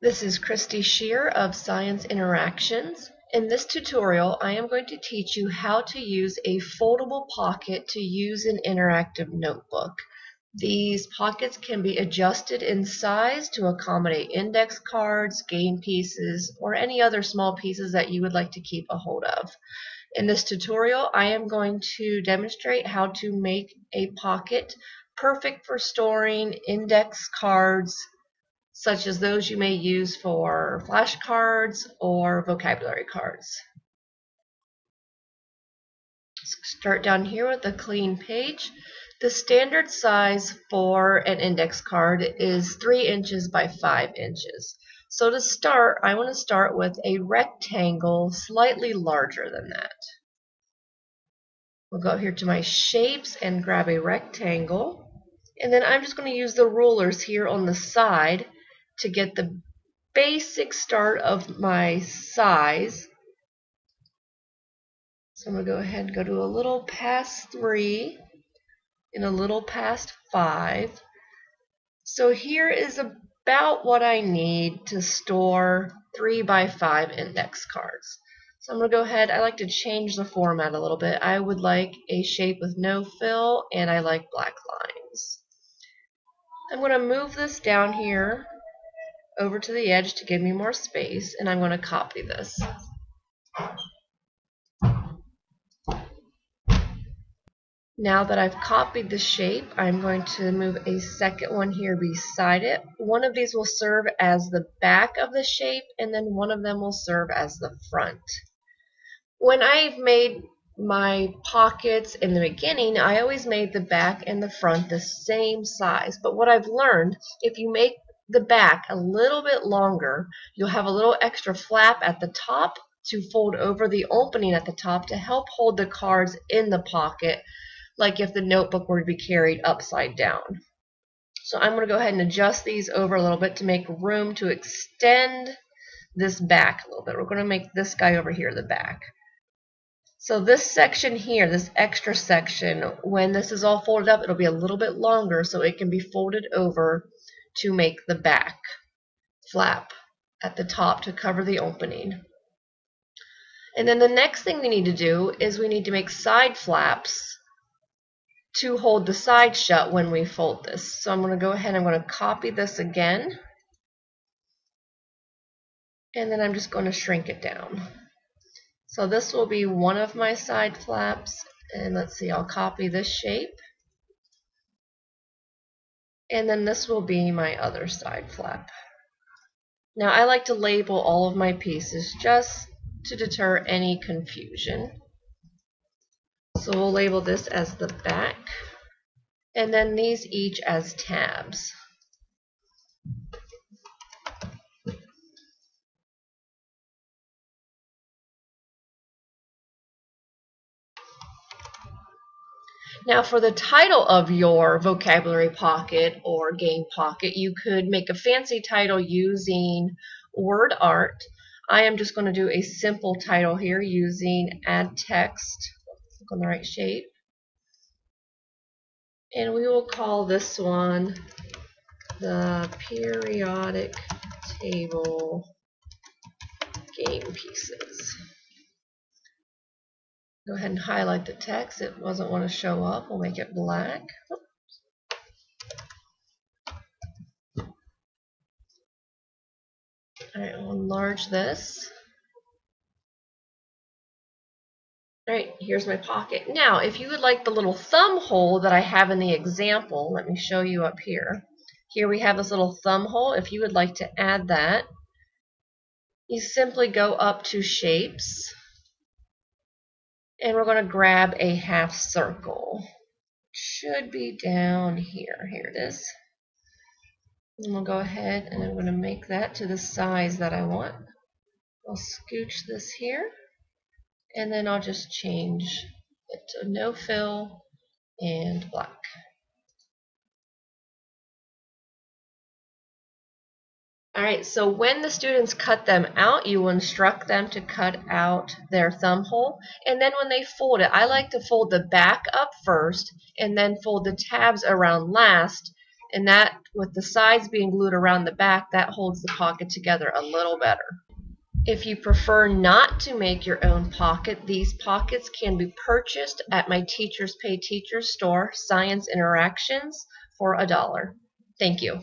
This is Christy Shear of Science Interactions. In this tutorial, I am going to teach you how to use a foldable pocket to use an interactive notebook. These pockets can be adjusted in size to accommodate index cards, game pieces, or any other small pieces that you would like to keep a hold of. In this tutorial, I am going to demonstrate how to make a pocket perfect for storing index cards, such as those you may use for flashcards or vocabulary cards. Start down here with a clean page. The standard size for an index card is 3 inches by 5 inches. So to start, I want to start with a rectangle slightly larger than that. We'll go here to my shapes and grab a rectangle. And then I'm just going to use the rulers here on the side to get the basic start of my size. So I'm going to go ahead and go to a little past 3 and a little past 5. So here is about what I need to store 3 by 5 index cards. So I'm going to go ahead, I like to change the format a little bit. I would like a shape with no fill, and I like black lines. I'm going to move this down here over to the edge to give me more space, and I'm going to copy this. Now that I've copied the shape, I'm going to move a second one here beside it. One of these will serve as the back of the shape, and then one of them will serve as the front. When I've made my pockets in the beginning, I always made the back and the front the same size. But what I've learned, if you make the back a little bit longer, you'll have a little extra flap at the top to fold over the opening at the top to help hold the cards in the pocket, like if the notebook were to be carried upside down. So I'm going to go ahead and adjust these over a little bit to make room to extend this back a little bit. We're going to make this guy over here the back. So this section here, this extra section, when this is all folded up, it'll be a little bit longer so it can be folded over to make the back flap at the top to cover the opening. And then the next thing we need to do is we need to make side flaps to hold the side shut when we fold this. So I'm going to go ahead and I'm going to copy this again, and then I'm just going to shrink it down. So this will be one of my side flaps, and let's see, I'll copy this shape. And then this will be my other side flap. Now I like to label all of my pieces just to deter any confusion. So we'll label this as the back, and then these each as tabs. Now for the title of your vocabulary pocket or game pocket, you could make a fancy title using word art. I am just going to do a simple title here using add text. Click on the right shape. And we will call this one the periodic table game pieces. Go ahead and highlight the text. It doesn't want to show up. We'll make it black. Alright, I'll enlarge this. Alright, here's my pocket. Now, if you would like the little thumb hole that I have in the example, let me show you up here. Here we have this little thumb hole. If you would like to add that, you simply go up to Shapes, and we're going to grab a half circle. Should be down here. Here it is. And we'll go ahead and I'm going to make that to the size that I want. I'll scooch this here, and then I'll just change it to no fill and black. Alright, so when the students cut them out, you will instruct them to cut out their thumb hole, and then when they fold it, I like to fold the back up first and then fold the tabs around last And that, with the sides being glued around the back, that holds the pocket together a little better. If you prefer not to make your own pocket, these pockets can be purchased at my Teachers Pay Teachers store, Science Interactions, for $1. Thank you.